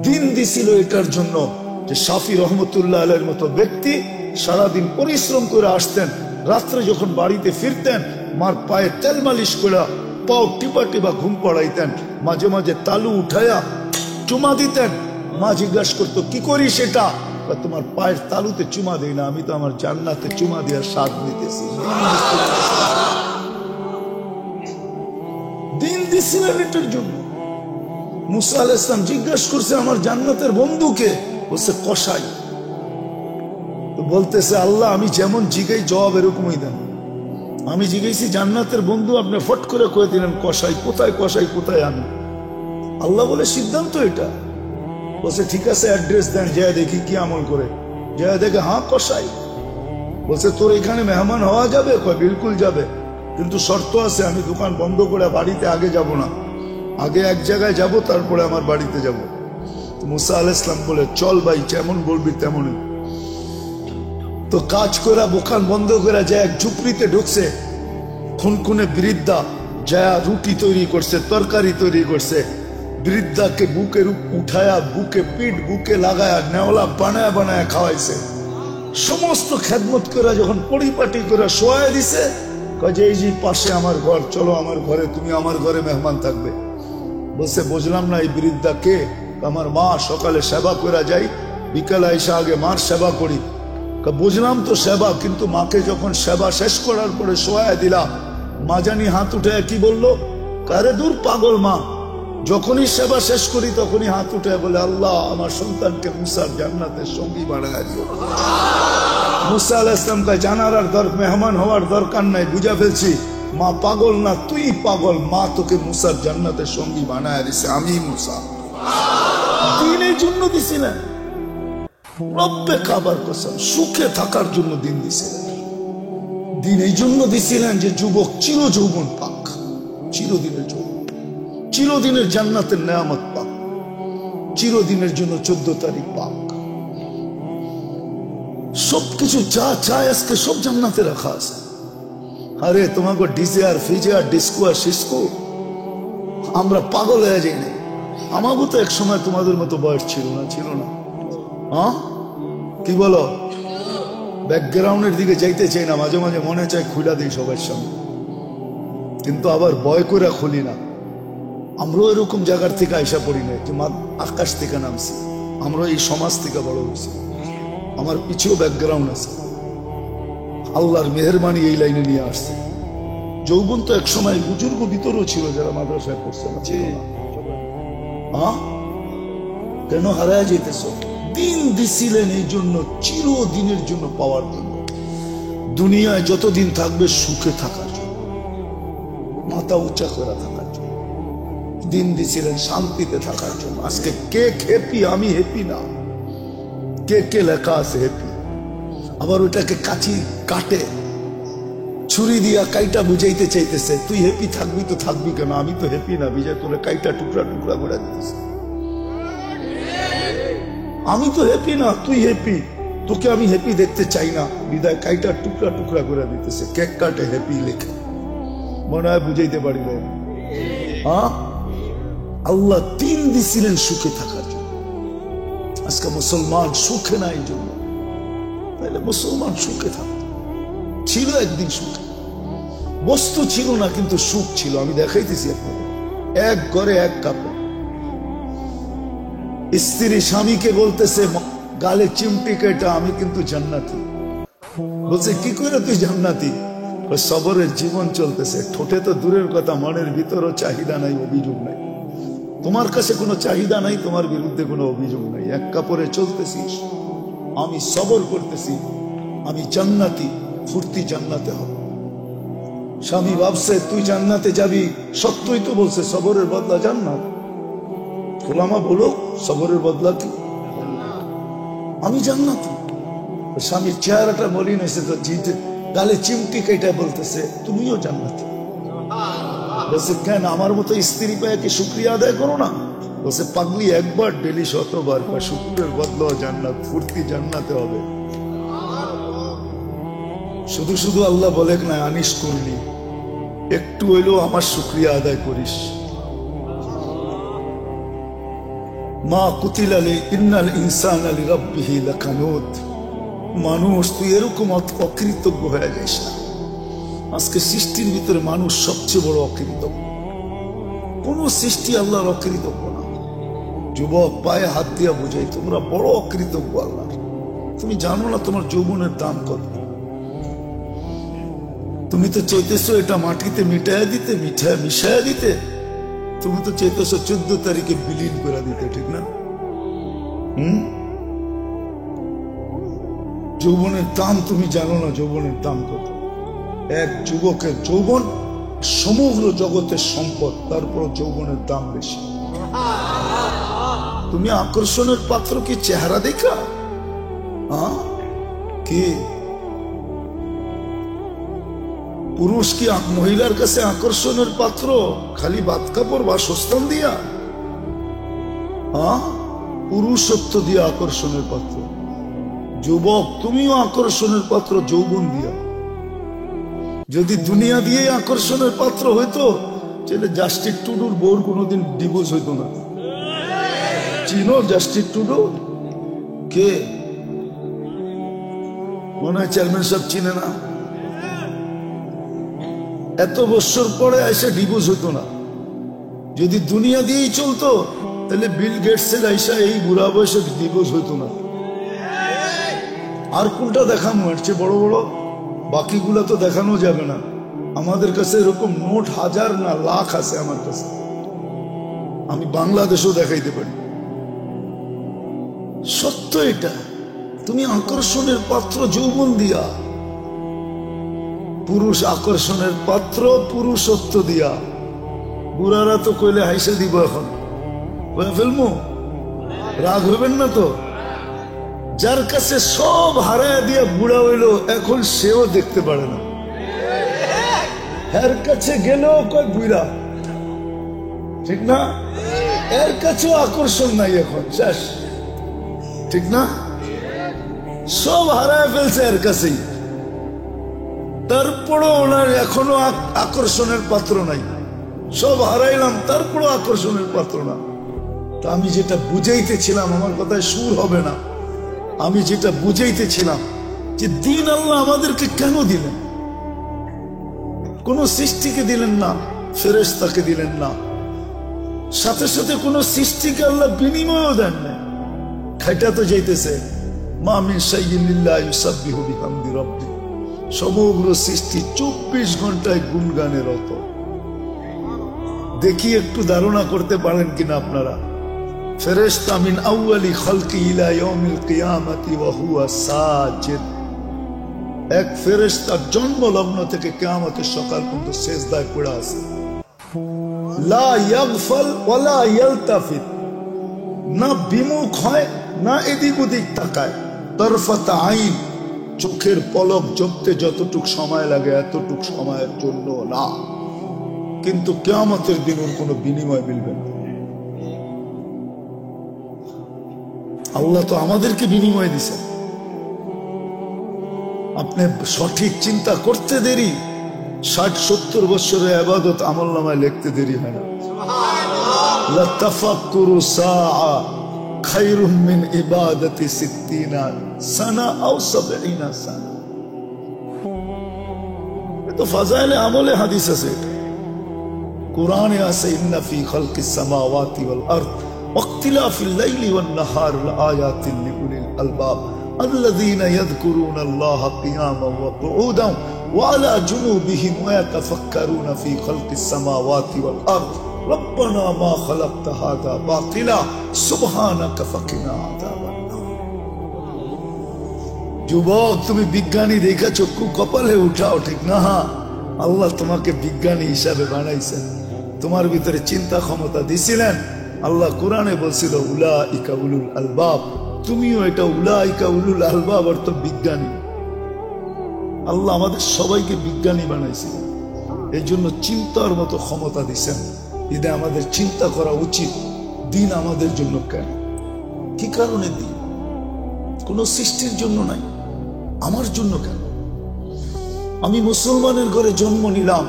দিন দিছিল এটার জন্য যে শাফি রহমতুল্লাহ আলাইহির মতো ব্যক্তি সারাদিন পরিশ্রম করে আসতেন, রাত্রে যখন বাড়িতে ফিরতেন মার পায়ে তেল মালিশ করে পাও টিপা টিপা ঘুম পড়াইতেন, মাঝে মাঝে তালু উঠাইয়া চুমা দিতেন। মা জিজ্ঞাসা করতো কি করি সেটা? তোমার পায়ের তালুতে চুমা দিই না, আমি তো আমার জান্নাতে চুমা দেওয়ার স্বাদ নিতেছি। দিন দিছিলেন এটার জন্য। মুসা আলাইহিস সালাম জিজ্ঞাসা করছে আমার জান্নাতের বন্ধুকে, বলছে কসাই। তো বলতেছে আল্লাহ আমি যেমন জিগাই জবাব এরকমই দেন। আমি জিজ্ঞাসি জান্নাতের বন্ধু, আপনি ফট করে কয়ে দিলেন কসাই। কোথায় কসাই, কোথায় আমি? আল্লাহ বলে সিদ্ধান্ত এটা। বলছে ঠিক আছে অ্যাড্রেস দেন, যা দেখি কি আমল করে। যা দেখে হ্যাঁ কসাই। বলছে তোর এখানে মেহমান হওয়া যাবে? কয় বিলকুল যাবে, কিন্তু শর্ত আছে, আমি দোকান বন্ধ করে বাড়িতে আগে যাব না, আগে এক জায়গায় যাব তারপরে আমার বাড়িতে যাব। মুসা আলাইহিস সালাম বলে চল ভাই, যেমন বলবি তেমনই। তো কাজ করে দোকান বন্ধ করে যায় এক ঝুপড়িতে ঢুকছে। খুনখুনে বৃদ্ধা যা রুটি তৈরি করছে, তরকারি তৈরি করছে। বৃদ্ধাকে বুকে উঠায়া বুকে পিঠ বুকে লাগায়া নেওলা বানায় বানায় খাওয়াইছে। সমস্ত খেদমত করে যখন পরিপাটি করে শোয়া দিছে, কাজে এই যে পাশে আমার ঘর, চলো আমার ঘরে, তুমি আমার ঘরে মেহমান থাকবে। বলছে বুঝলাম না এই বৃদ্ধা কে? আমার মা, সকালে সেবা করে যাই, বিকালে এসে আগে মার সেবা করি। বুঝলাম তো সেবা, কিন্তু মাকে যখন সেবা শেষ করার পরে শোয়া দিলা, মা জানি হাত উঠে কি বললো, কারে দূর পাগল মা। যখনই সেবা শেষ করি তখনই হাত উঠে বলে আল্লাহ আমার সন্তানকে মুসার জান্নাতের সঙ্গী বানায় দিও। মুসা আলাইহিস সালাম কে জানার আর মেহমান হওয়ার দরকার নাই, বুঝা ফেলছি মা পাগল না, তুই পাগল। মা তোকে মুসার জান্নাতের সঙ্গী বানায় দিছে, আমি মুসা। দিনের জন্য দিছি না, রব্বে কাবার কসম, সুখে থাকার জন্য দিন দিছিলেন। দিন এই জন্য দিছিলেন যে যুবক চির যৌবন পাক, চিরদিনের জন্য, চিরদিনের জান্নাতের নেয়ামত পাক, চিরদিনের জন্য 14 তারিখ পাক। সবকিছু যা চায় আজকে সব জান্নাতে রাখা আছে। আরে তোমাকে ডিজে আর ফিজে আর ডিস্কো আর সিস্কো আমরা পাগল হয়ে যাই না। আমারও তো এক সময় তোমাদের মতো বয়স ছিল না, ছিল না? হ্যাঁ কি বলো? ব্যাকগ্রাউন্ডের দিকে যাইতে চাই না, মাঝে মাঝে মনে চায় খুলে দিই সবার সামনে, কিন্তু আবার ভয় করে খুলি না। আমরাও এরকম জায়গার থেকে আইসা পড়ি না যে আকাশ থেকে নামছি, আমরা এই সমাজ থেকে বড় হয়েছি। আমার পিছিয়েও ব্যাকগ্রাউন্ড আছে, আল্লাহর মেহেরবানি এই লাইনে নিয়ে আসছে। যৌবন তো এক সময় বুজুর্গ ভিতরও ছিল যারা মাদ্রাসায় পড়ছে না, ছিল না? হ্যাঁ কেন হারায় যেতেছ? দিন দিছিলেন এই জন্য, চিরদিনের জন্য পাওয়ার জন্য। দুনিয়ায় যতদিন থাকবে সুখে থাকার জন্য, মাথা উঁচা করে থাকার জন্য দিন দিছিলেন, শান্তিতে থাকার জন্য। আজকে কে হ্যাপি? আমি হ্যাপি না। কে কে লেখা আছে হ্যাপি? আবার ওটাকে কাচি কাটে ছুরি দিয়া কাইটা বুঝাইতে চাইতেছে তুই হ্যাপি থাকবি। তো থাকবি কেন? আমি তো হ্যাপি না, বিজয় তোলে কাইটা টুকরা টুকরা করে দিতেছে। আমি তো হ্যাপি না, তুই হ্যাপি, তোকে আমি হ্যাপি দেখতে চাই না, বিদায় কাইটা টুকরা টুকরা করে দিতেছে। কেক কাটে হ্যাপি লেখে, মনে হয় বুঝাইতে পারি না। হ্যাঁ আল্লাহ দিন দিছিলেন সুখে থাকার জন্য। আজকে মুসলমান সুখে নাই জন্য, তাহলে মুসলমান সুখে থাকত। ছিল একদিন সুখে, বস্তু ছিল না কিন্তু সুখ ছিল। আমি দেখাইতেছি আপনাদের, এক ঘরে এক কাপড়। স্ত্রী স্বামীকে বলতেছে গালে চিমটি কেটা, আমি কিন্তু জান্নাতি। বলছে কি করে তুই জান্নাতি? সবরের জীবন চলতেছে, ঠোঁটে তো দূরের কথা, মনের ভিতরও চাহিদা নাই, অভিযোগ নাই। তোমার কাছে কোনো চাহিদা নাই, তোমার বিরুদ্ধে কোনো অভিযোগ নাই। এক কাপড়ে চলতেছিস, আমি সবর করতেছি, আমি জান্নাতি, ফুর্তি জান্নাতে হবে। স্বামী ভাবছে তুই জান্নাতে যাবি, সত্যই তো বলছে সবরের বদলা জান্নাত। ওলামা বলো সবরের বদলা কি? আমি জান্নাতি। স্বামীর চেহারাটা মলিন হয়েছে তো, জিতে গালে চিমটি কেটে বলতেছে তুমিও জান্নাতি। বলছে কেন? আমার মতো স্ত্রী পেয়ে কি শুকরিয়া আদায় করো না? বলছে পাগলি, একবার ডেলি 100 বার, শুকুরের বদলা জান্নাত, ফুর্তি জান্নাতে হবে। শুধু শুধু আল্লাহ বলেন না আনিস করলি, একটু হইলেও আমার শুকরিয়া আদায় করিস। মা কুতিলা ইন্নাল ইনসানা লিরাব্বিহি লাকানুত। মানুষ তুই এরকম অকৃতজ্ঞ হয়ে যাস না। আজকে সৃষ্টির ভিতরে মানুষ সবচেয়ে বড় অকৃতজ্ঞ। কোন সৃষ্টি আল্লাহর অকৃতজ্ঞ না। যুবক পায়ে হাত দিয়া বুঝাই, তোমরা বড় অকৃতজ্ঞ আল্লাহ। তুমি জানো না তোমার যৌবনের দাম কত। তুমি তো চাইতেছো এটা মাটিতে মিটাইয়া দিতে, মিশাইয়া দিতে। তুমি তো চাইতেছো 14 তারিখে বিলীন করে দিতে, ঠিক না? যৌবনের দাম তুমি জানো না, যৌবনের দাম কত। এক যুবকের যৌবন সমগ্র জগতের সম্পদ, তারপর যৌবনের দাম বেশি। তুমি আকর্ষণের পাত্র কি চেহারা দেখা? কি পুরুষ কি মহিলার কাছে আকর্ষণের পাত্র খালি বাদ কাপড় বা সস্তান দিয়া? পুরুষত্ব দিয়া আকর্ষণের পাত্র। যুবক তুমিও আকর্ষণের পাত্র যৌবন দিয়া। যদি দুনিয়া দিয়ে আকর্ষণের পাত্র হইতো তাহলে জাস্টিস টুডুর বউর কোনোদিন ডিভোর্স হইতো না। চিনো জাস্টিস টুডু? কে? মনে হয় চেয়ারম্যান সাহেব চিনে না। এত বছর পরে এসে ডিভোর্স হইতো না। যদি দুনিয়া দিয়েই চলতো তাহলে বিল গেটসের আইসা এই বুড়া বয়সে ডিভোর্স হইতো না। আর কোনটা দেখানো এর চেয়ে বড় বড়? বাকিগুলা তো দেখানো যাবে না। আমাদের কাছে এরকম নোট হাজার না লাখ আছে আমার কাছে। আমি বাংলাদেশও দেখাইতে পারি। সত্য এটা। তুমি আকর্ষণের পাত্র যৌবন দিয়া। পুরুষ আকর্ষণের পাত্র পুরুষত্ব দিয়া। বুড়ারা তো কইলে হাইসা দিব, এখন ফেলমু, রাগ হইবেন না তো। যার কাছে সব হারায় দিয়া বুড়া হইলো, এখন সেও দেখতে পারে না। এর কাছে গেলেও কয় বুড়া, ঠিক না? এর কাছেও আকর্ষণ নাই এখন, শেষ, ঠিক না? সব হারায় ফেলছে এর কাছেই। তারপরও ওনার এখনো আকর্ষণের পাত্র নাই। সব হারাইলাম, তারপরও আকর্ষণের পাত্র না। তা আমি যেটা বুঝাইতেছিলাম, আমার কথায় সুর হবে না, আমি যেটা বুঝাইতেছিলাম যে দিন আল্লাহ আমাদেরকে কেন দিলেন? কোন সৃষ্টিকে দিলেন না, ফেরেশতাকে দিলেন না, সাথে সাথে কোন সৃষ্টিকে আল্লাহ বিনিময়ও দেন না। খাইটা তো যাইতেছে, মা মিন শাইইন ইল্লা ইউসাব্বিহু বিহামদি রাব্বি। সমগ্র সৃষ্টি 24 ঘন্টায় গুণগানে রত। দেখি একটু ধারণা করতে পারেন কিনা আপনারা। ফেরেশতা মিন আউয়ালি খালকি ইলা ইয়াউমিল কিয়ামতি ওয়া হুয়া সাজিদ। এক ফেরেশতা জন্মলগ্ন থেকে কিয়ামতের সকাল পর্যন্ত সিজদায় পড়ে আছে। লা ইয়াগফাল ওয়া লা ইয়ালতাফিত। না বিমুখ হয়, না এদিক ওদিক তাকায়। তরফাত আইন, চোখের পলক জপতে যতটুক সময় লাগে এতটুক সময়ের জন্য না। কিন্তু কিয়ামতের দিন ওর কোনো বিনিময় মিলবে না। আল্লাহ তো আমাদেরকে বিনিময় দিছেন। আপনি সঠিক চিন্তা করতে দেরি, 60-70 বছরের ইবাদত আমলনামায় লিখতে দেরি হয় না। লা তাফাক্কুরু সাআ খায়রুম মিন ইবাদাতি 60 সানা আও 70 সানা। তো ফাজাইলে আমলে হাদিস আছে, কোরআনে আছে, ইন্না ফি খালকিস সামাওয়াতি ওয়াল আরদ ওয়াখতিলাফিল লাইলি ওয়ান নাহার লাআয়াতিন লিউলিল আলবাব আল্লাযীনা ইয়াযকুরুনাল্লাহা কিয়ামান ওয়া কুউদান ওয়া আলা জুনুবিহিম ওয়া ইয়াতাফাক্কারুনা ফি খালকিস সামাওয়াতি ওয়াল আরদ রব্বানা মা খালাকতা হাযা বাতিলা সুবহানাকা ফাকিনা আযাবান নার। যুবক, তুমি বিজ্ঞানী দেখা চক্ষু কপালে উঠাও, ঠিক না? আল্লাহ তোমাকে বিজ্ঞানী হিসাবে বানাইছেন, তোমার ভিতরে চিন্তা ক্ষমতা দিছিলেন। আল্লাহ কোরআনে বলছিল উলাইকা উলুল আলবাব। তুমিও এটা উলাইকা উলুল আলবাব অর্থ বিজ্ঞানী। আল্লাহ আমাদের সবাইকে বিজ্ঞানী বানাইছিলেন, এই জন্য চিন্তার মতো ক্ষমতা দিছেন। এটা আমাদের চিন্তা করা উচিত, দিন আমাদের জন্য কেন, কি কারণে দিন? কোন সৃষ্টির জন্য নাই, আমার জন্য কেন? আমি মুসলমানের ঘরে জন্ম নিলাম,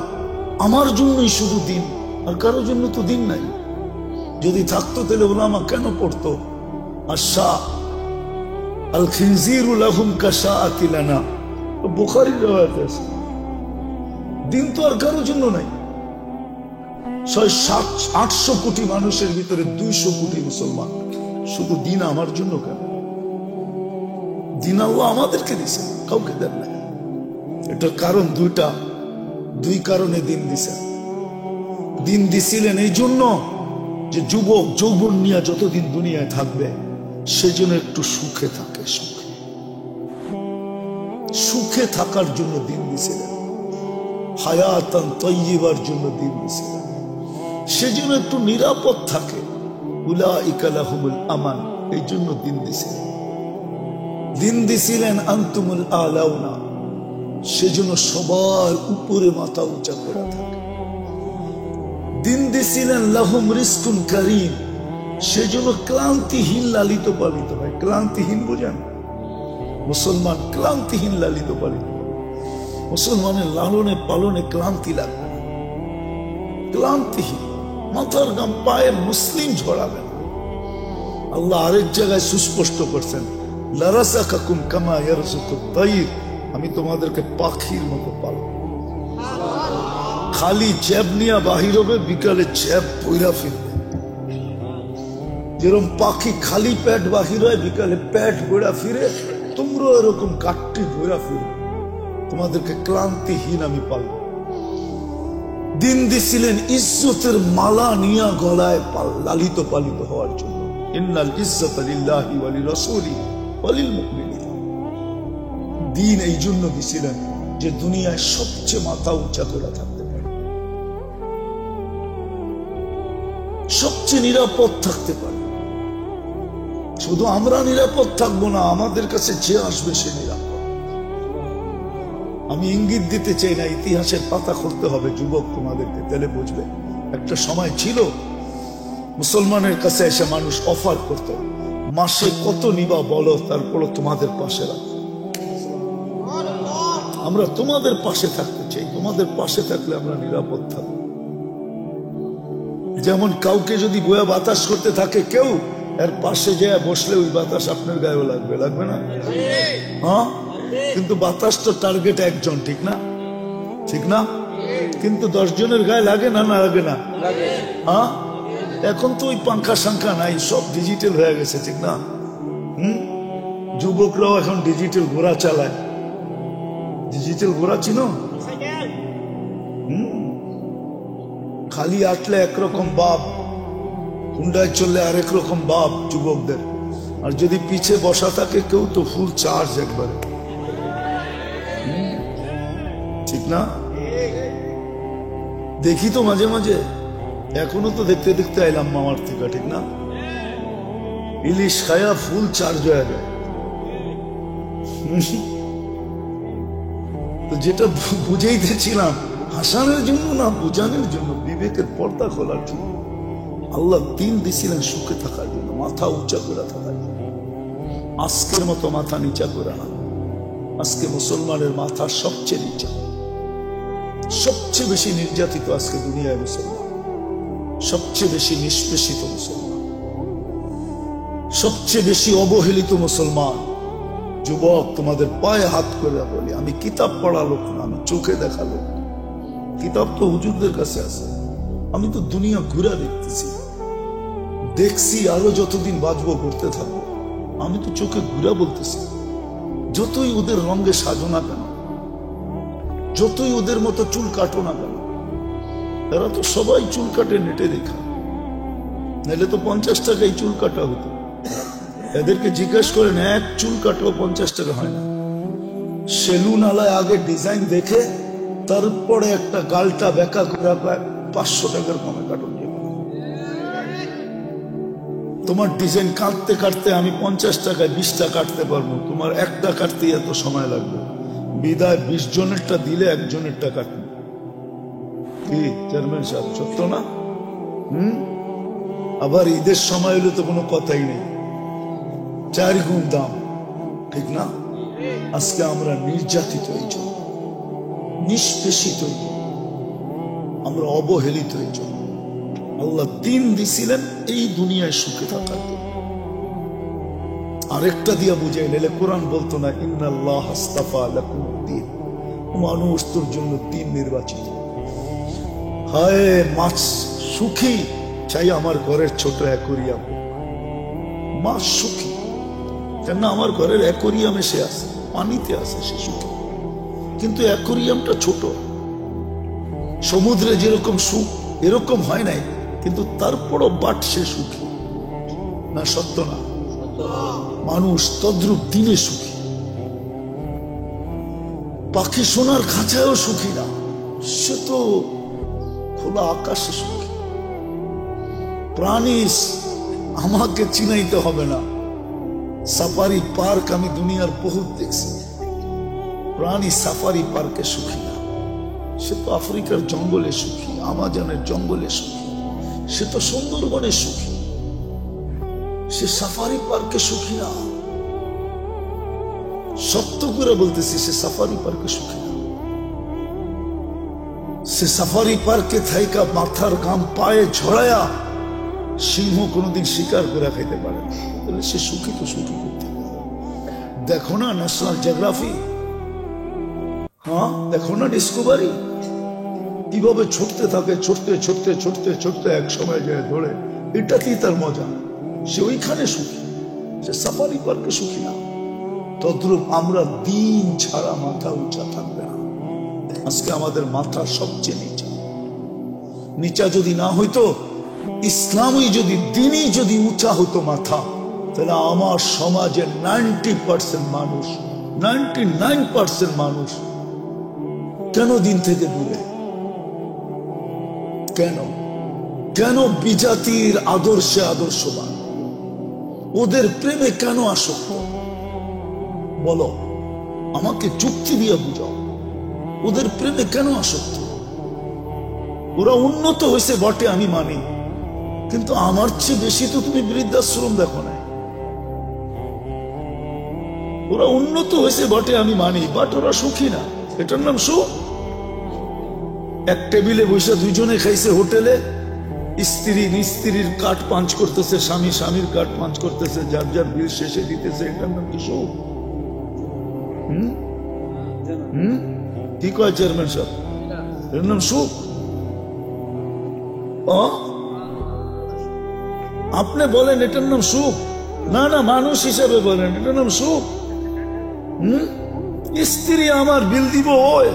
আমার জন্যই শুধু দিন, আর কারোর জন্য তো দিন নাই। যদি থাকতো তাহলে উলামা কেন পড়তো? আশা আল খিনজিরু লাহুম কাশাআতি লানা, বুখারীর riwayat আছে। দিন তো আর কারোর জন্য নাই। 600-800 কোটি মানুষের ভিতরে 200 কোটি মুসলমান, শুধু দিন আমার জন্য কেন? দিন আল্লাহ আমাদেরকে দিছে, কাউকে দেন না। এটার কারণ দুই কারণে দিন দিছেন। দিন দিছিলেন এই জন্য যে যুবক যৌবন নিয়ে যতদিন দুনিয়ায় থাকবে সেজন্য একটু সুখে থাকে, সুখে থাকার জন্য দিন দিছিলেন। হায়াতান তাইয়্যিবার জন্য দিন দিছিলেন, সেজন্য একটু নিরাপদ থাকে। উলাইকা লাহুমুল আমান, এই জন্য দিন দিছিলেন। দিন দিছিলেন আনতুমুল আলাউনা, সেজন্য সবার উপরে মাথা উঁচা করে থাকে। দিন দিছিলেন লাহুম রিজকুন কারীম, সেজন্য ক্লান্তিহীন লালিত পালিত হয়। ক্লান্তিহীন বুঝেন? মুসলমান ক্লান্তিহীন লালিত পালিত। মুসলমানের লালনে পালনে ক্লান্তি লাগবে না, ক্লান্তিহীন, মাথার গাম পায়ের মুসলিম ঝরাবে না। আল্লাহ আরেক জায়গায় সুস্পষ্ট করছেন, লারাযাকাকুম কামা ইয়ারযুকুত তাইর, আমি তোমাদেরকে পাখির মতো পালব। খালি জ্যাব নিয়ে বাহির হবে, বিকালে জ্যাব পইরা ফিরবে। যেরকম পাখি খালি পেট বাহির হয়, বিকালে পেট বইরা ফিরে, তোমরা এরকম কাটটি বইরা ফিরবে। তোমাদেরকে ক্লান্তিহীন আমি পালব। দিন দিছিলেন ইজ্জতের মালা নিয়া গলায় লালিত পালিত হওয়ার জন্য। ইন্নাল ইজ্জাতা লিল্লাহি ওয়া লিরাসূলিহি ওয়া লিল মুমিনিন। দিন এই জন্য দিছিলেন যে দুনিয়ায় সবচেয়ে মাথা উঁচা করে থাকতে পারে, সবচেয়ে নিরাপদ থাকতে পারে। শুধু আমরা নিরাপদ থাকবো না, আমাদের কাছে যে আসবে সে নিরাপদ। আমি ইঙ্গিত দিতে চাই না, ইতিহাসের পাতা খুলতে হবে যুবক তোমাদেরকে, তাহলে বুঝবে। একটা সময় ছিল মুসলমানের কাছে এসে মানুষ অফার করত, মাসে কত নিবা বলো, তারপর তোমাদের পাশে রাখো। আমরা তোমাদের পাশে থাকতে চাই, তোমাদের পাশে থাকলে আমরা নিরাপদ থাকবো। যেমন কাউকে যদি বয়া বাতাস করতে থাকে কেউ, এর পাশে যায় বসলে ওই বাতাস আপনার গায়েও লাগবে, লাগবে না? হ্যাঁ, কিন্তু বাতাস তো টার্গেট একজন, ঠিক না? ঠিক না? কিন্তু 10 জনের গায়ে লাগে না, না লাগে না? হ্যাঁ, এখন তো ওই পাঙ্খা সাংখা নাই, সব ডিজিটাল হয়ে গেছে, ঠিক না? যুবকরাও এখন ডিজিটাল ঘোড়া চালায়। ডিজিটাল ঘোড়া চিনো? খালি আটলে একরকম বাপ, হুন্ডায় চললে আরেক রকম বাপ যুবকদের। আর যদি পিছে বসা থাকে কেউ, তো ফুল চার্জ একবারে, ঠিক না? দেখি তো মাঝে মাঝে, এখনো তো দেখতে দেখতে আইলাম মামার থেকে, ঠিক না? ইলিশ খায়া ফুল চার্জ হয়ে যায়। তো যেটা বুঝাইতেছিলাম, হাসানের জন্য না, বুঝানোর জন্য, বিবেকের পর্দা খোলার জন্য। আল্লাহ দিন দিছিলেন সুখে থাকার জন্য, মাথা উঁচা করে থাকার জন্য। আজকের মতো মাথা নিচা করে না। আজকে মুসলমানের মাথা সবচেয়ে নিচা, সবচেয়ে বেশি নির্যাতিত আজকে দুনিয়ায় মুসলমান, সবচেয়ে বেশি নিষ্পেষিত মুসলমান, সবচেয়ে বেশি অবহেলিত মুসলমান। যুবক, তোমাদের পায়ে হাত করে বলি, আমি কিতাব পড়া লোক না, আমি চোখে দেখা লোক। কিতাব তো হুজুরদের কাছে আছে, আমি তো দুনিয়া ঘুরা দেখছি, আরো যতদিন বাঁচবো করতে থাকবো। আমি তো চোখে ঘুরা বলতেছি। যতই ওদের রঙে সাজো না কেন, যতই ওদের মতো চুল কাটো না কেন, এরা তো সবাই চুল কাটে নেটে দেখা, নাহলে তো 50 টাকায় চুল কাটা হতো। এদেরকে জিজ্ঞাসা করেন, এক চুল কাটও 50 টাকা হয় না। সেলুন আলায় আগে ডিজাইন দেখে তারপরে একটা গালটা বেঁকা করে 500 টাকার কমে কাটুন। তোমার ডিজাইন কাটতে কাটতে আমি 50 টাকায় 20টা কাটতে পারবো, তোমার একটা কাটতে এত সময় লাগবে। বিদায় 20 জনেরটা দিলে 1 জনেরটা কাটবে। কি চেয়ারম্যান সাহেব, সত্য না? আবার ঈদের সময় হলে তো কোনো কথাই নেই, 4 গুণ দাম, ঠিক না? আজকে আমরা নির্যাতিত হয়েছি, নিষ্পেষিত হয়েছি, আমরা অবহেলিত হয়েছি। আল্লাহ দিন দিছিলেন এই দুনিয়ায় সুখে থাকার জন্য। আরেকটা দিয়া বুঝাই নিলে কোরআন বলতো না ইন্নাল্লাহ আস্তাফা লাকুমুদ্দিন, মানুষ তোর জন্য দিন নির্বাচিত। হায় মাছ সুখী চাই আমার ঘরের ছোট অ্যাকোরিয়াম, মাছ সুখী কেন আমার ঘরের অ্যাকোরিয়ামে সে আছে, পানিতে আছে সে সুখী, কিন্তু অ্যাকোরিয়ামটা ছোট। সমুদ্রে যেরকম সুখ এরকম হয় নাই, কিন্তু তারপরও বাট সে সুখী না, সত্য না? মানুষ তদ্রুপ দিনে সুখী। পাখি সোনার খাঁচায়ও সুখী না, সে তো খোলা আকাশে সুখী। প্রাণী আমাকে চিনাইতে হবে না, সাফারি পার্ক আমি দুনিয়ার বহুত দেখছি, প্রাণী সাফারি পার্কে সুখী না, সে তো আফ্রিকার জঙ্গলে সুখী, আমাজনের জঙ্গলে সুখী, সে তো সুন্দরবনে সুখী, সে সাফারি পার্কে সুখী না। সত্য করে বলতেছি, সে সাফারি পার্কে সুখী না। সে সাফারি পার্কে থাইকা মাথার ঘাম পায়ে ঝরায়া সিংহ কোনোদিন শিকার করে খাইতে পারে না, তাহলে সে সুখী তো সুখী করতে। দেখো না ন্যাশনাল জিওগ্রাফি, হ্যাঁ দেখো না ডিসকভারি, কিভাবে ছুটতে থাকে, ছুটতে ছুটতে ছুটতে ছুটতে এক সময় যায় ধরে। এটাতেই তার মজা, সে ওইখানে সুখী, সে সাফারি পার্কে সুখী না। তদ্রূপ আমরা দিন ছাড়া মাথা উঁচা থাকবে না। আজকে আমাদের মাথা সবচেয়ে নিচা। নিচা যদি না হইতো, ইসলামই যদি দিনই যদি উঁচা হতো মাথা, তাহলে আমার সমাজের 90% মানুষ, 99% মানুষ কেন দিন থেকে দূরে? কেন কেন বিজাতির আদর্শে আদর্শবান? ওদের প্রেমে কেন আসক্ত? বলো, আমাকে যুক্তি দিয়ে বুঝাও, ওদের প্রেমে কেন আসক্ত? ওরা উন্নত হয়েছে বটে, আমি মানি, কিন্তু আমার চেয়ে বেশি তো তুমি বৃদ্ধাশ্রম দেখো না। ওরা উন্নত হয়েছে বটে, আমি মানি, বাট ওরা সুখী না। এটার নাম সুখ? এক টেবিলে বসে দুইজনে খাইছে হোটেলে, স্ত্রীর কাঠ পাঞ্চ করতেছে, স্বামী স্বামীর কাঠ পাঞ্চ করতেছে, যার যার বিল শেষে দিতেছে, এটার নাম কি সুখ? কি কয় চেয়ারম্যান সাহেব, এর নাম সুখ? আপনি বলেন এটার নাম সুখ? না না, মানুষ হিসাবে বলেন এটার নাম সুখ? স্ত্রী আমার বিল দিব, ওই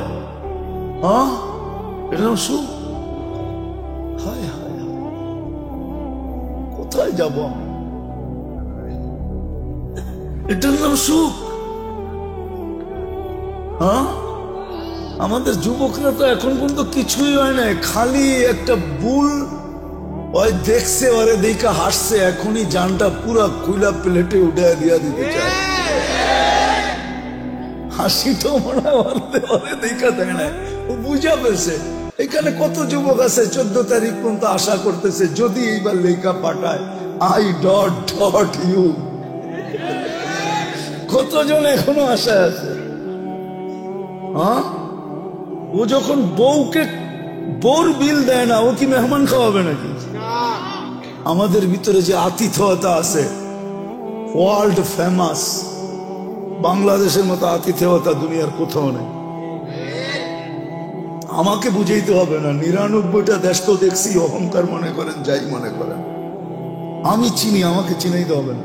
এটার নাম সুখ? হায় হায়, কোথায় যাব? এটার নাম সুখ? আমাদের যুবকরা তো এখন পর্যন্ত কিছুই হয় না, খালি একটা বুল ওই দেখছে, ওরে দেখা হাসছে, এখনই জানটা পুরা কুইলা প্লেটে উঠে দিয়া দিতে চায়। হাসিটাও মনে হয় ওরে দেখা দেয় না, ও বুঝা পেয়েছে। এখানে কত যুবক আছে 14 তারিখ পর্যন্ত আশা করতেছে যদি এইবার লেখা পাঠায় আই ডট ডট ইউ। কতজন এখনো আশায় আছে? ও যখন বউকে বউর বিল দেয় না, ও কি মেহমান খাওয়াবে নাকি? আমাদের ভিতরে যে আতিথেয়তা আছে, ওয়ার্ল্ড ফেমাস, বাংলাদেশের মতো আতিথেয়তা দুনিয়ার কোথাও নেই। আমাকে বুঝাইতে হবে না, 99টা দেশ তো দেখছি, অহংকার মনে করেন যাই মনে করেন, আমি চিনি, আমাকে চিনাইতে হবে না।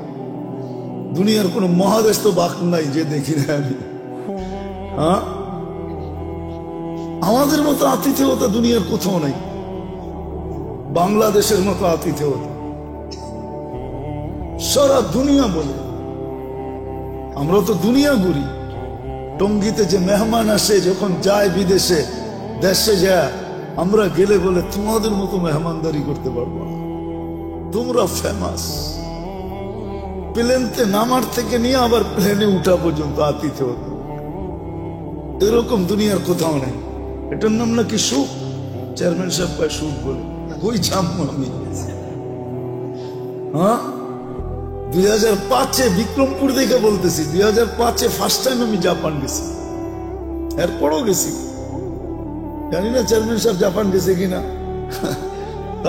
দুনিয়ার কোন মহাদেশ তো বাক নাই যে দেখি না আমি। আমাদের মতো আতিথেয়তা দুনিয়ার কোথাও নাই, বাংলাদেশের মতো আতিথেয়তা সারা দুনিয়া বলে। আমরা তো দুনিয়া ঘুরি, টঙ্গিতে যে মেহমান আসে যখন যায় বিদেশে, দেশে যায়, আমরা গেলে বলে তোমাদের মতো মেহমানদারি করতে পারবো না, তোমরা ফেমাস। প্লেনতে নামার থেকে নিয়ে আবার প্লেনে উঠা পর্যন্ত আতিথেয়তা, এরকম দুনিয়ার কোথাও নেই। এটার নাম নাকি সুখ? চেয়ারম্যান সাহেব কয় সুখ বলে, ওই জামু আমি। 2005-এ বিক্রমপুর দেখে বলতেছি, 2005-এ ফার্স্ট টাইম আমি জাপান গেছি, এরপরও গেছি, জানি না চেয়ারম্যান সাহেব জাপান গেছে কিনা।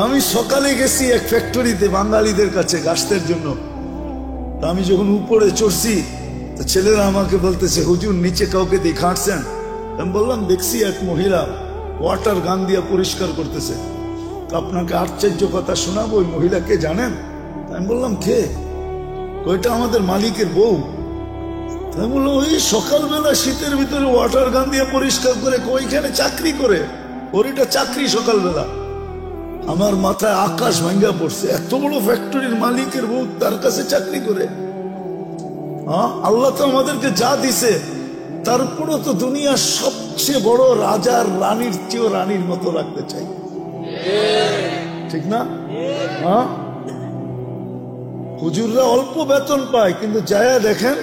আমি সকালে গেছি এক ফ্যাক্টরিতে বাঙালিদের কাছে গাছতের জন্য। আমি যখন উপরে চড়ছি তো ছেলেরা আমাকে বলতেছে, হুজুর নিচে কাউকে দেখাচ্ছেন? আমি বললাম, দেখছি এক মহিলা ওয়াটার গান দিয়ে পরিষ্কার করতেছে। আপনাকে আশ্চর্য কথা শোনাবো, ওই মহিলাকে জানেন? আমি বললাম, কে? ওইটা আমাদের মালিকের বউ। আমি বললাম, ওই সকালবেলা শীতের ভিতরে ওয়াটার গান দিয়ে পরিষ্কার করে, ওইখানে চাকরি করে, ওর এটা চাকরি সকালবেলা। আমার মাথায় আকাশ ভাঙ্গা পড়ছে, এত বড় ফ্যাক্টরির মালিকের বউ তার কাছে চাকরি করে। আল্লাহ তো আমাদেরকে যা দিছে, তারপরও তো দুনিয়ার সবচেয়ে বড় রাজার রানীর চেয়েও রানীর মতো রাখতে চাই, ঠিক না? হুজুররা অল্প বেতন পায়, কিন্তু যায়া দেখেন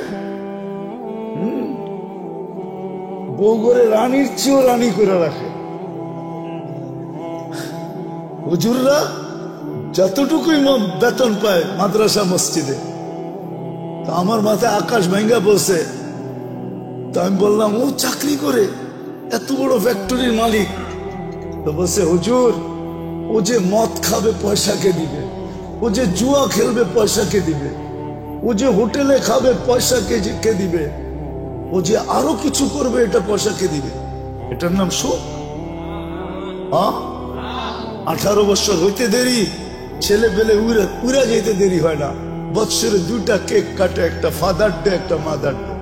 বউ করে রানীর চেয়েও রানী করে রাখে। হুজুররা যতটুকুই বেতন পায় মাদ্রাসা মসজিদে, তা আমার মাথায় আকাশ ভাঙ্গা বলছে। তা আমি বললাম, ও চাকরি করে, এত বড় ফ্যাক্টরির মালিক। তো বলছে, হুজুর ও যে মদ খাবে পয়সা কে দিবে, ও যে জুয়া খেলবে পয়সা কে দিবে, ও যে হোটেলে খাবে পয়সা কে দিবে, ও যে আরো কিছু করবে এটা পয়সা কে দিবে? এটার নাম সুখ? 18 বছর হইতে দেরি, ছেলে পেলে উড়া যেতে দেরি হয় না। বৎসরে 2টা কেক কাটে, একটা ফাদার ডে একটা মাদার ডে।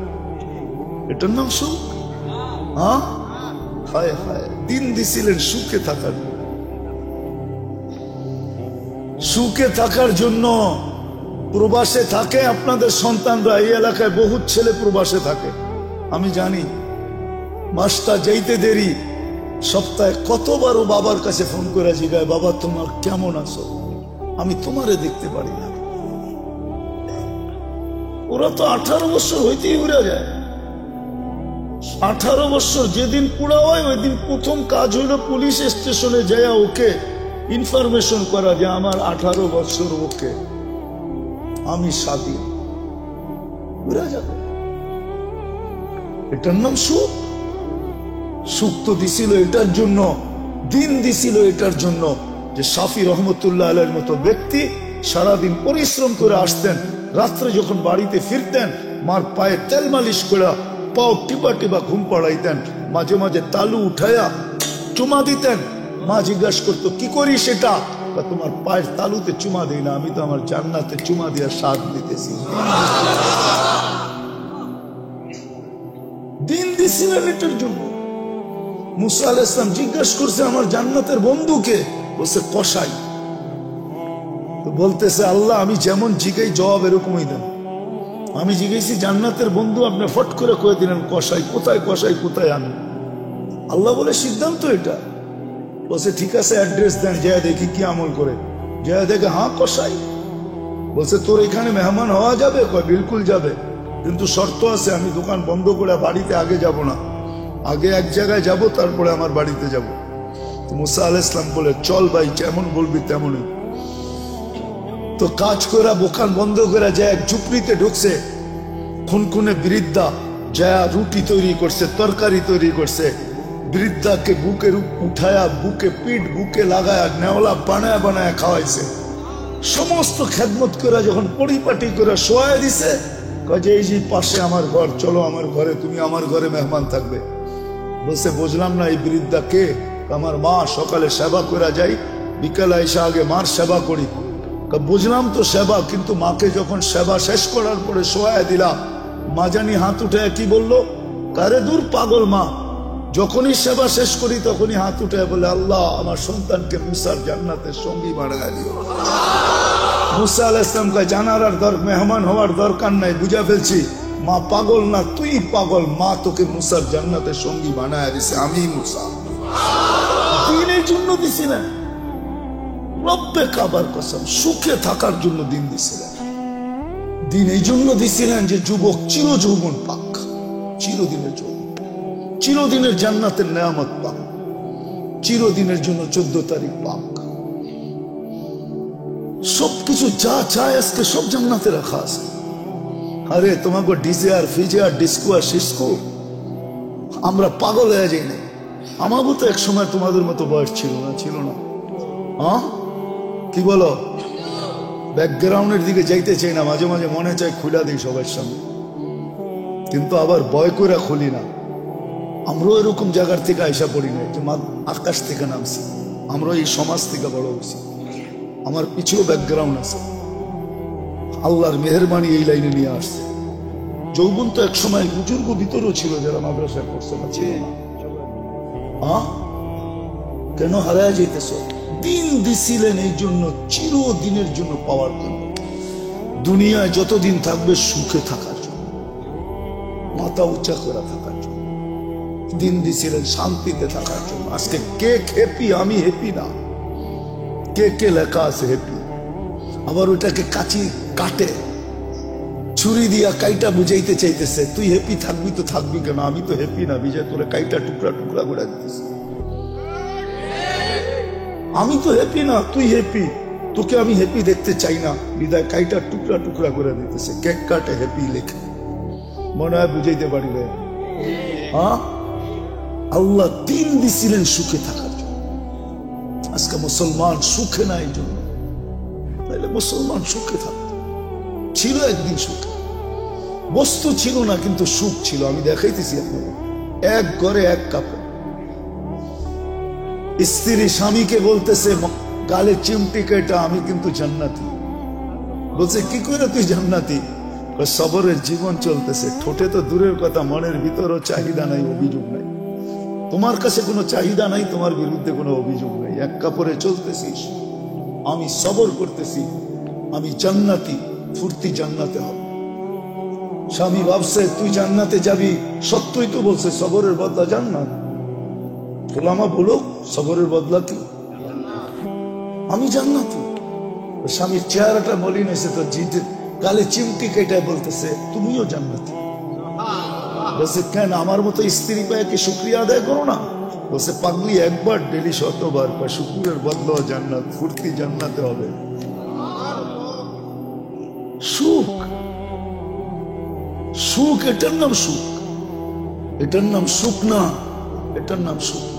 এটার নাম সুখ? হায় হায়, দিন দিছিলেন সুখে থাকার, সুখে থাকার জন্য। প্রবাসে থাকে আপনাদের সন্তানরা, এই এলাকায় বহু ছেলে প্রবাসে থাকে, আমি জানি। মাসটা যাইতে দেরি, সপ্তাহে কতবার ও বাবার কাছে ফোন করে জিজ্ঞাসা, বাবা তোমার কেমন আছো, আমি তোমারে দেখতে পারি না। ওরা তো 18 বছর হইতেই উড়ে যায়। 18 বছর যেদিন পুরা হয়, ওই দিন প্রথম কাজ হইল পুলিশ স্টেশনে যায় ওকে ইনফরমেশন করা যে আমার 18 বছর, ওকে আমি স্বাধীন। উড়ে যাবে। এটার নাম সুখ? সুখ তো দিছিল এটার জন্য, দিন দিছিল এটার জন্য যে শাফি রহমতুল্লাহ আলাইহির মতো ব্যক্তি সারাদিন পরিশ্রম করে আসতেন, রাত্রে যখন বাড়িতে ফিরতেন মার পায়ে তেল মালিশ করে পাও টিপা টিপা ঘুম পাড়াইতেন, মাঝে মাঝে তালু উঠাইয়া চুমা দিতেন। মা জিজ্ঞাসা করতো, কি করি সেটা? তোমার পায়ের তালুতে চুমা দিই না, আমি তো আমার জান্নাতে চুমা দিয়া স্বাদ নিতেছি। দিন দিছিলেন এটার জন্য। মুসা আলাইহিস সালাম জিজ্ঞাসা করছে, আমার জান্নাতের বন্ধুকে? বলছে, কসাই। তো বলতেছে, আল্লাহ আমি যেমন জিগাই জবাব এরকমই দেন। আমি জিজ্ঞেসি জান্নাতের বন্ধু, আপনি ফট করে কয়ে দিলেন কসাই। কোথায় কসাই, কোথায় আমি? আল্লাহ বলে, সিদ্ধান্ত এটা। বলছে, ঠিক আছে অ্যাড্রেস দেন, যা দেখি কি আমল করে। যা দেখে, হ্যাঁ কসাই। বলছে, তোর এখানে মেহমান হওয়া যাবে? কয়, বিলকুল যাবে, কিন্তু শর্ত আছে, আমি দোকান বন্ধ করে বাড়িতে আগে যাব না, আগে এক জায়গায় যাব, তারপরে আমার বাড়িতে যাব। তো মুসা আলাইহিস সালাম বলে, চল ভাই, যেমন বলবি তেমনই। তো কাজ করে দোকান বন্ধ করে যায় এক ঝুপড়িতে ঢুকছে। খুনখুনে বৃদ্ধা যা রুটি তৈরি করছে, তরকারি তৈরি করছে। বৃদ্ধাকে বুকে উঠায়া, বুকে পিঠ বুকে লাগায়া, নেওলা বানায় বানায় খাওয়াইছে। সমস্ত খেদমত করে যখন পরিপাটি করে শোয়া দিছে, কাজে এই যে পাশে আমার ঘর, চলো আমার ঘরে, তুমি আমার ঘরে মেহমান থাকবে। বলছে, বুঝলাম না এই বৃদ্ধা কে? আমার মা, সকালে সেবা করে যাই, বিকালে এসে আগে মার সেবা করি। বুঝলাম তো সেবা, কিন্তু মাকে যখন সেবা শেষ করার পরে শোয়া দিলাম, মা জানি হাত উঠে কি বললো, কারে দূর পাগল মা। যখনই সেবা শেষ করি তখনই হাত উঠে বলে, আল্লাহ আমার সন্তানকে মুসার জান্নাতের সঙ্গী বানায় দিও। মুসা আলাইহিস সালাম কয়, জানার আর মেহমান হওয়ার দরকার নাই, বুঝা ফেলছি। মা পাগল না, তুই পাগল। মা তোকে মুসার জান্নাতের সঙ্গী বানায় দিছে, আমি মুসা। দিনের জন্য দিছি না, রব্বে কাবার কসম, সুখে থাকার জন্য দিন দিছিলেন। দিন এই জন্য দিছিলেন যে যুবক চির যৌবন পাক, চিরদিনের জন্য, চিরদিনের জান্নাতের নেয়ামত পাক, চিরদিনের জন্য 14 তারিখ পাক। সবকিছু যা চায় আজকে সব জান্নাতে রাখা আছে। আরে তোমাকে ডিজে আর ফিজে আর ডিস্কো আর সিস্কো, আমরা পাগল হয়ে যাই না। আমারও তো এক সময় তোমাদের মতো বয়স ছিল না, ছিল না? কি বলো? ব্যাকগ্রাউন্ডের দিকে যাইতে চাই না, মাঝে মাঝে মনে চায় খুলা দিই সবার সামনে, কিন্তু আবার ভয় করে খুলি না। আমরাও এরকম জায়গার থেকে আইসা পড়ি না যে আকাশ থেকে নামছি, আমরা এই সমাজ থেকে বড় হয়েছি। আমার পিছুও ব্যাকগ্রাউন্ড আছে, আল্লাহর মেহেরবানি এই লাইনে নিয়ে আসছে। যৌবন তো এক সময় বুজুর্গ ভিতরও ছিল যারা মাদ্রাসায় পড়ছে না, ছিল না। কেন হারায় যেতেছ? দিন দিছিলেন এই জন্য, চিরদিনের জন্য পাওয়ার জন্য। দুনিয়ায় যতদিন থাকবে সুখে থাকার জন্য, মাথা উঁচা করে থাকার জন্য দিন দিছিলেন, শান্তিতে থাকার জন্য। আজকে কে হ্যাপি? আমি হ্যাপি না। কে কে লেখা আছে হ্যাপি? আবার ওইটাকে কাটে ছুরি দিয়া কাইটা বুঝাইতে চাইতেছে, তুই হ্যাপি থাকবি তো থাকবি কেন? আমি তো হ্যাপি না, বিজয় তোরে কাইটা টুকরা টুকরা করে দিতেছে। আমি তো হ্যাপি না, তুই হ্যাপি, তোকে আমি হ্যাপি দেখতে চাই না, বিদায় কাইটা টুকরা টুকরা করে দিতেছে। কেক কাটে হ্যাপি লেখে, মনে হয় বুঝাইতে পারিবে। আল্লাহ দিন দিছিলেন সুখে থাকার জন্য। আজকে মুসলমান সুখে নাই জন্য, তাহলে মুসলমান সুখে থাকত। ছিল একদিন সুখে, বস্তু ছিল না কিন্তু সুখ ছিল। আমি দেখাইতেছি আপনাকে, এক ঘরে এক কাপড়। স্ত্রী স্বামীকে বলতেছে গালে চিমটি কেটা, আমি কিন্তু জান্নাতি। বলছে কি করে তুই জান্নাতি? সবরের জীবন চলতেছে, ঠোঁটে তো দূরের কথা, মনের ভিতরও চাহিদা নাই, অভিযোগ নাই। তোমার কাছে কোনো চাহিদা নাই, তোমার বিরুদ্ধে কোনো অভিযোগ নাই। এক কাপড়ে চলতেছিস, আমি সবর করতেছি, আমি জান্নাতি, ফুর্তি জান্নাতে হবে। স্বামী ভাবছে তুই জান্নাতে যাবি, সত্যই তো বলছে সবরের বদলা জান্নাত। ওলামা বলো সবরের বদলা কি? আমি জান্নাতি। স্বামীর চেহারাটা মলিন হয়েছে, তো জিতে গালে চিমটি কেটে বলতেছে তুমিও জান্নাতি। বলছে কেন, আমার মতো স্ত্রী পায় কি শুক্রিয়া আদায় করো না? বলছে পাগলি, একবার ডেলি 100বার, শুক্রিয়ার বদলা জান্নাত, ফুর্তি জান্নাতে হবে। সুখ, সুখ, এটার নাম সুখ, এটার নাম সুখ না, এটার নাম সুখ না।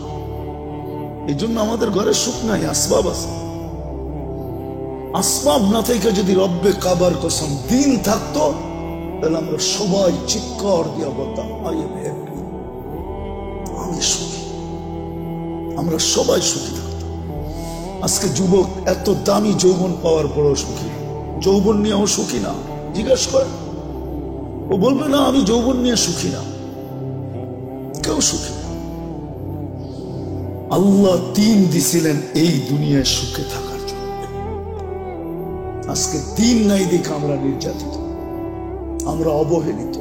এই জন্য আমাদের ঘরে সুখ নাই, আসবাব আছে। আসবাব না থেকে যদি রব্বে কাবার কসম দিন থাকতো, তাহলে আমরা সবাই চিৎকার দিয়া বলতাম আই এম হ্যাপি, আমি সুখী। আমরা সবাই সুখী থাকতাম। আজকে যুবক এত দামি যৌবন পাওয়ার পরও সুখী, যৌবন নিয়েও সুখী না। জিজ্ঞাসা করে, ও বলবে না আমি যৌবন নিয়ে সুখী না। কেউ সুখী না। আল্লাহ দিন দিছিলেন এই দুনিয়ায় সুখে থাকার জন্য। আজকে দিন নাই দেখে আমরা নির্যাতিত, আমরা অবহেলিত।